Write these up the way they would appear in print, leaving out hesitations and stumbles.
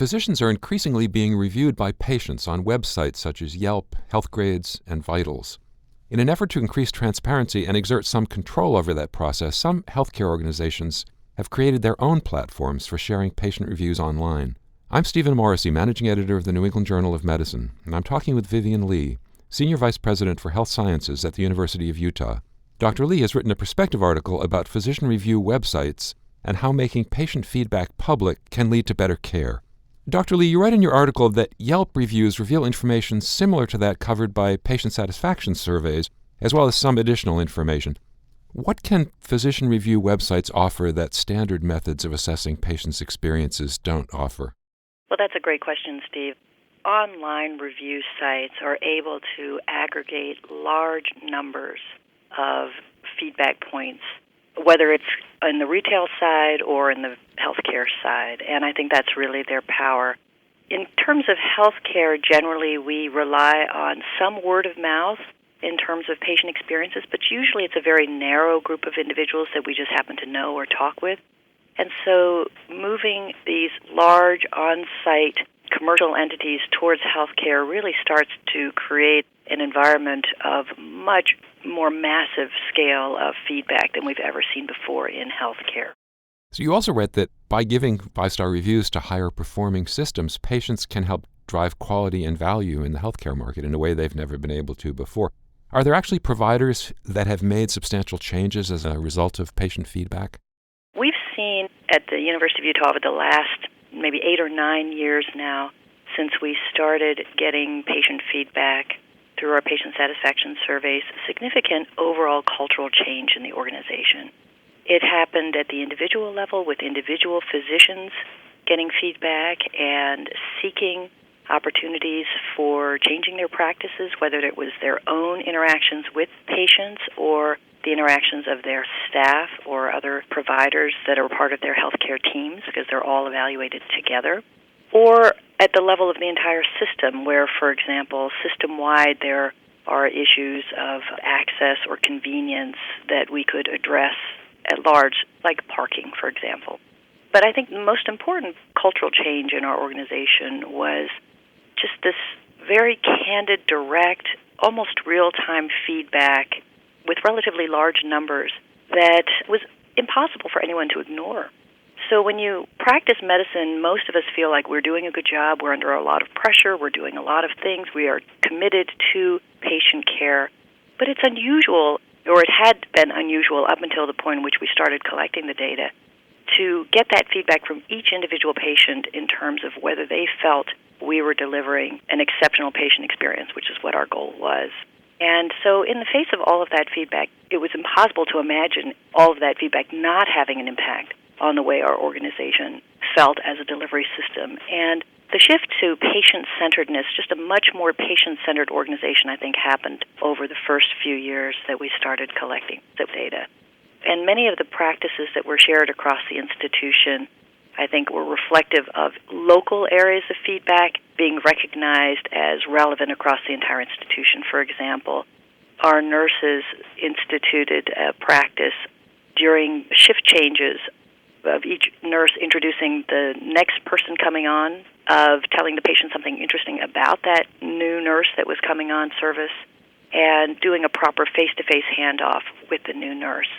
physicians are increasingly being reviewed by patients on websites such as Yelp, Healthgrades, and Vitals. In an effort to increase transparency and exert some control over that process, some healthcare organizations have created their own platforms for sharing patient reviews online. I'm Stephen Morrissey, managing editor of the New England Journal of Medicine, and I'm talking with Vivian Lee, Senior Vice President for Health Sciences at the University of Utah. Dr. Lee has written a perspective article about physician review websites and how making patient feedback public can lead to better care. Dr. Lee, you write in your article that Yelp reviews reveal information similar to that covered by patient satisfaction surveys, as well as some additional information. What can physician review websites offer that standard methods of assessing patients' experiences don't offer? Well, that's a great question, Steve. Online review sites are able to aggregate large numbers of feedback points, whether it's on the retail side or in the healthcare side, and I think that's really their power. In terms of healthcare, generally we rely on some word of mouth in terms of patient experiences, but usually it's a very narrow group of individuals that we just happen to know or talk with. And so moving these large on-site commercial entities towards healthcare really starts to create an environment of much more massive scale of feedback than we've ever seen before in healthcare. So you also read that by giving five-star reviews to higher-performing systems, patients can help drive quality and value in the healthcare market in a way they've never been able to before. Are there actually providers that have made substantial changes as a result of patient feedback? We've seen at the University of Utah over the last maybe 8 or 9 years now, since we started getting patient feedback through our patient satisfaction surveys, significant overall cultural change in the organization. It happened at the individual level with individual physicians getting feedback and seeking opportunities for changing their practices, whether it was their own interactions with patients or the interactions of their staff or other providers that are part of their healthcare teams, because they're all evaluated together, or at the level of the entire system where, for example, system-wide there are issues of access or convenience that we could address at large, like parking, for example. But I think the most important cultural change in our organization was just this very candid, direct, almost real-time feedback with relatively large numbers that was impossible for anyone to ignore. So when you practice medicine, most of us feel like we're doing a good job, we're under a lot of pressure, we're doing a lot of things, we are committed to patient care. But it's unusual, or it had been unusual up until the point in which we started collecting the data, to get that feedback from each individual patient in terms of whether they felt we were delivering an exceptional patient experience, which is what our goal was. And so in the face of all of that feedback, it was impossible to imagine all of that feedback not having an impact on the way our organization felt as a delivery system. And the shift to patient-centeredness, just a much more patient-centered organization, I think, happened over the first few years that we started collecting the data. And many of the practices that were shared across the institution, I think, were reflective of local areas of feedback being recognized as relevant across the entire institution. For example, our nurses instituted a practice during shift changes of each nurse introducing the next person coming on, of telling the patient something interesting about that new nurse that was coming on service, and doing a proper face-to-face handoff with the new nurse.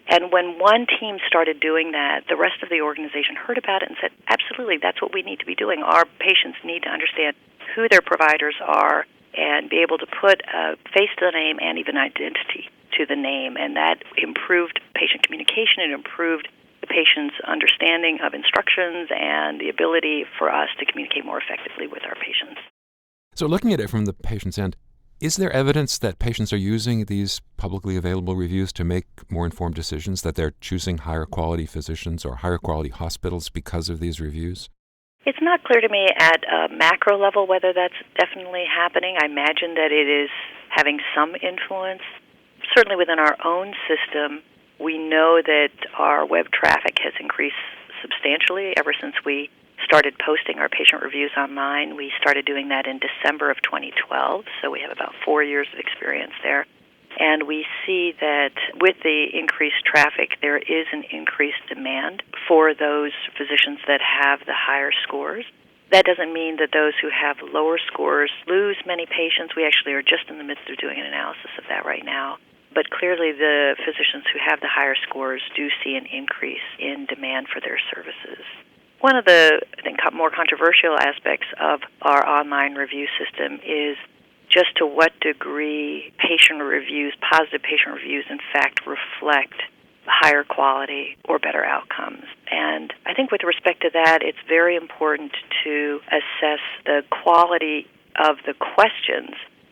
And when one team started doing that, the rest of the organization heard about it and said, absolutely, that's what we need to be doing. Our patients need to understand who their providers are and be able to put a face to the name and even identity to the name. And that improved patient communication. It improved the patient's understanding of instructions and the ability for us to communicate more effectively with our patients. So looking at it from the patient's end, is there evidence that patients are using these publicly available reviews to make more informed decisions, that they're choosing higher quality physicians or higher quality hospitals because of these reviews? It's not clear to me at a macro level whether that's definitely happening. I imagine that it is having some influence. Certainly within our own system, we know that our web traffic has increased substantially ever since we started posting our patient reviews online. We started doing that in December of 2012, so we have about 4 years of experience there. And we see that with the increased traffic, there is an increased demand for those physicians that have the higher scores. That doesn't mean that those who have lower scores lose many patients. We actually are just in the midst of doing an analysis of that right now. But clearly the physicians who have the higher scores do see an increase in demand for their services. One of the, I think, more controversial aspects of our online review system is just to what degree patient reviews, positive patient reviews, in fact reflect higher quality or better outcomes. And I think with respect to that, it's very important to assess the quality of the questions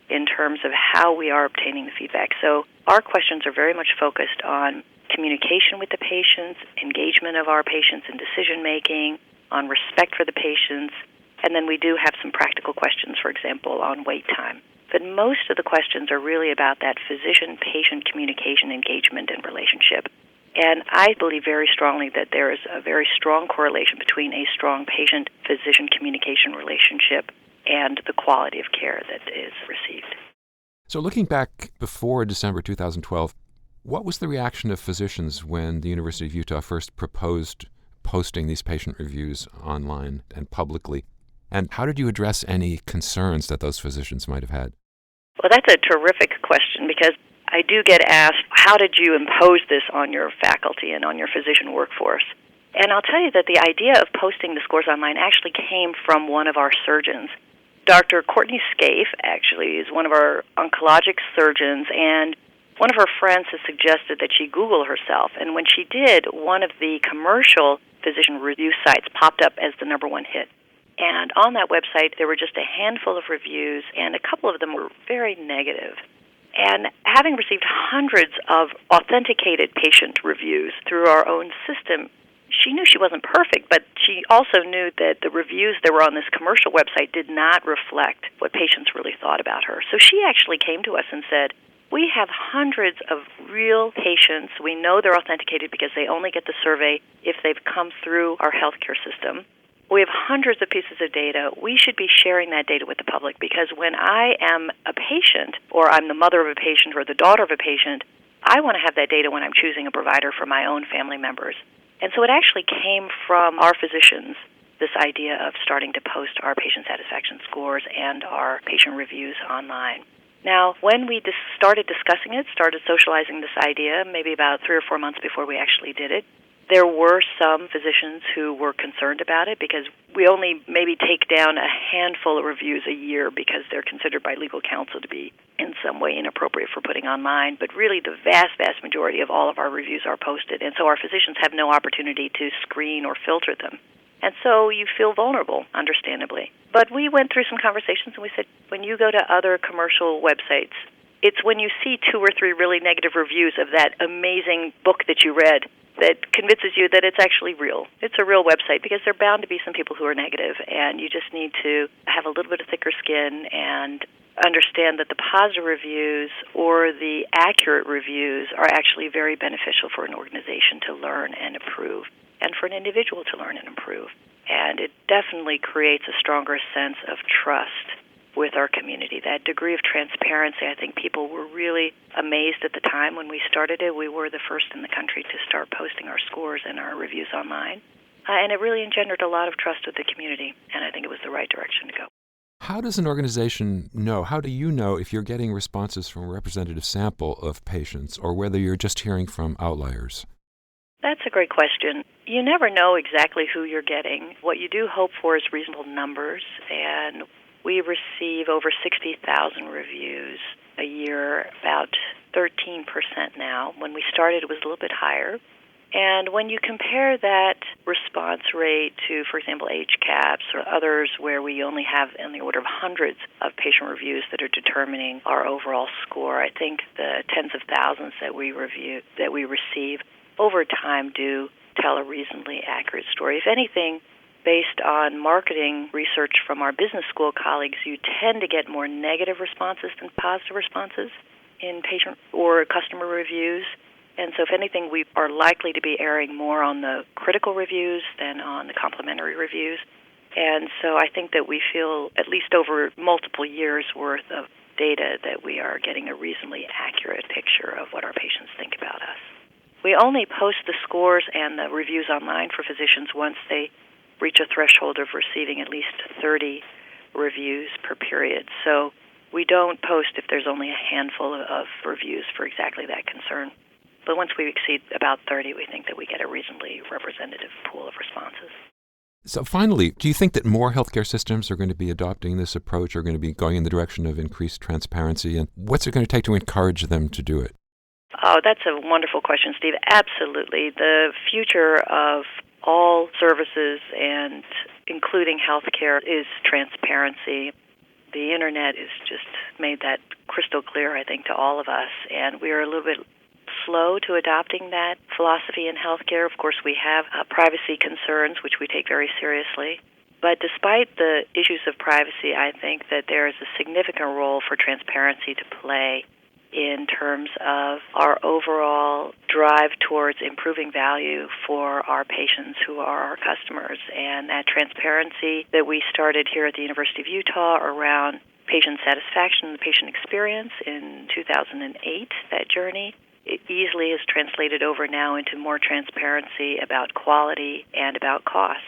in terms of how we are obtaining the feedback. So our questions are very much focused on communication with the patients, engagement of our patients in decision-making, on respect for the patients, and then we do have some practical questions, for example, on wait time. But most of the questions are really about that physician-patient communication, engagement, and relationship. And I believe very strongly that there is a very strong correlation between a strong patient-physician communication relationship and the quality of care that is received. So looking back before December 2012, what was the reaction of physicians when the University of Utah first proposed posting these patient reviews online and publicly? And how did you address any concerns that those physicians might have had? Well, that's a terrific question because I do get asked, how did you impose this on your faculty and on your physician workforce? And I'll tell you that the idea of posting the scores online actually came from one of our surgeons. Dr. Courtney Scaife actually is one of our oncologic surgeons, and one of her friends has suggested that she Google herself. And when she did, one of the commercial physician review sites popped up as the number one hit. And on that website, there were just a handful of reviews, and a couple of them were very negative. And having received hundreds of authenticated patient reviews through our own system, she knew she wasn't perfect, but she also knew that the reviews that were on this commercial website did not reflect what patients really thought about her. So she actually came to us and said, we have hundreds of real patients. We know they're authenticated because they only get the survey if they've come through our healthcare system. We have hundreds of pieces of data. We should be sharing that data with the public because when I am a patient or I'm the mother of a patient or the daughter of a patient, I want to have that data when I'm choosing a provider for my own family members. And so it actually came from our physicians, this idea of starting to post our patient satisfaction scores and our patient reviews online. Now, when we started discussing it, started socializing this idea, maybe about 3 or 4 months before we actually did it, there were some physicians who were concerned about it because we only maybe take down a handful of reviews a year because they're considered by legal counsel to be in some way inappropriate for putting online. But really the vast, vast majority of all of our reviews are posted, and so our physicians have no opportunity to screen or filter them. And so you feel vulnerable, understandably. But we went through some conversations and we said, when you go to other commercial websites, it's when you see 2 or 3 really negative reviews of that amazing book that you read that convinces you that it's actually real. It's a real website because there are bound to be some people who are negative, and you just need to have a little bit of thicker skin and understand that the positive reviews or the accurate reviews are actually very beneficial for an organization to learn and improve and for an individual to learn and improve. And it definitely creates a stronger sense of trust with our community. That degree of transparency, I think people were really amazed at the time when we started it. We were the first in the country to start posting our scores and our reviews online. And it really engendered a lot of trust with the community, and I think it was the right direction to go. How does an organization know, how do you know if you're getting responses from a representative sample of patients or whether you're just hearing from outliers? That's a great question. You never know exactly who you're getting. What you do hope for is reasonable numbers, and we receive over 60,000 reviews a year, about 13% now. When we started, it was a little bit higher. And when you compare that response rate to, for example, HCAHPS or others where we only have in the order of hundreds of patient reviews that are determining our overall score, I think the tens of thousands that we receive over time do tell a reasonably accurate story. If anything, based on marketing research from our business school colleagues, you tend to get more negative responses than positive responses in patient or customer reviews. And so if anything, we are likely to be erring more on the critical reviews than on the complimentary reviews. And so I think that we feel, at least over multiple years' worth of data, that we are getting a reasonably accurate picture of what our patients think about us. We only post the scores and the reviews online for physicians once they reach a threshold of receiving at least 30 reviews per period. So we don't post if there's only a handful of reviews for exactly that concern. But once we exceed about 30, we think that we get a reasonably representative pool of responses. So finally, do you think that more healthcare systems are going to be adopting this approach, or going to be going in the direction of increased transparency? And what's it going to take to encourage them to do it? Oh, that's a wonderful question, Steve. Absolutely. The future of all services, and including healthcare, is transparency. The Internet has just made that crystal clear, I think, to all of us. And we are a little bit slow to adopting that philosophy in healthcare. Of course, we have privacy concerns, which we take very seriously. But despite the issues of privacy, I think that there is a significant role for transparency to play in terms of our overall drive towards improving value for our patients who are our customers. And that transparency that we started here at the University of Utah around patient satisfaction and the patient experience in 2008, that journey, it easily is translated over now into more transparency about quality and about costs.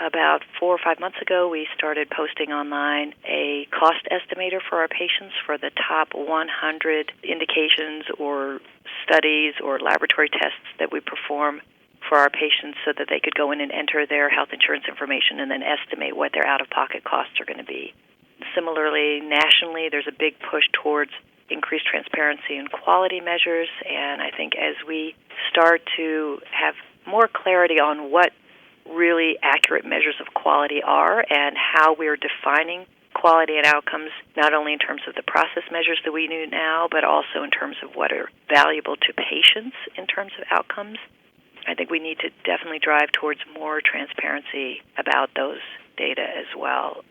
About 4 or 5 months ago, we started posting online a cost estimator for our patients for the top 100 indications or studies or laboratory tests that we perform for our patients, so that they could go in and enter their health insurance information and then estimate what their out-of-pocket costs are going to be. Similarly, nationally, there's a big push towards increased transparency in quality measures, and I think as we start to have more clarity on what really accurate measures of quality are and how we're defining quality and outcomes, not only in terms of the process measures that we know now, but also in terms of what are valuable to patients in terms of outcomes, I think we need to definitely drive towards more transparency about those data as well.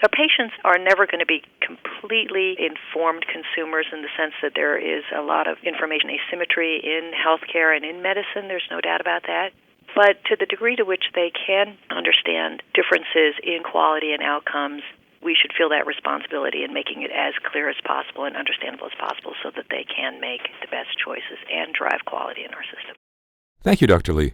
So patients are never going to be completely informed consumers in the sense that there is a lot of information asymmetry in healthcare and in medicine. There's no doubt about that. But to the degree to which they can understand differences in quality and outcomes, we should feel that responsibility in making it as clear as possible and understandable as possible so that they can make the best choices and drive quality in our system. Thank you, Dr. Lee.